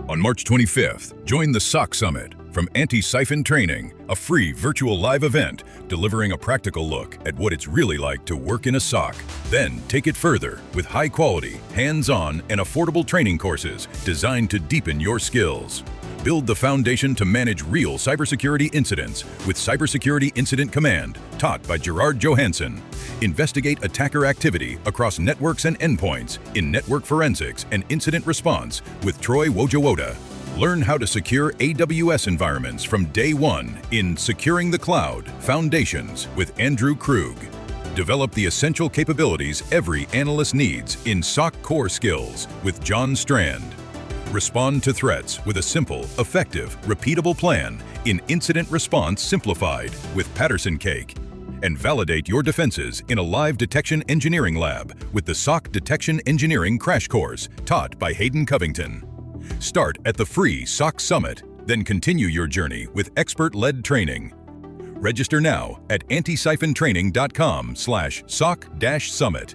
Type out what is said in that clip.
On March 25th, join the SOC Summit from Antisyphon Training, a free virtual live event delivering a practical look at what it's really like to work in a SOC. Then take it further with high-quality, hands-on, and affordable training courses designed to deepen your skills. Build the foundation to manage real cybersecurity incidents with Cybersecurity Incident Command, taught by Gerard Johansen. Investigate attacker activity across networks and endpoints in network forensics and incident response with Wojewoda. Learn how to secure AWS environments from day one in Securing the Cloud Foundations with Andrew Krug. Develop the essential capabilities every analyst needs in SOC Core Skills with John Strand. Respond to threats with a simple, effective, repeatable plan in Incident Response Simplified with Patterson Cake. And validate your defenses in a live detection engineering lab with the SOC Detection Engineering Crash Course taught by Hayden Covington. Start at the free SOC Summit, then continue your journey with expert-led training. Register now at antisyphontraining.com/SOC-Summit.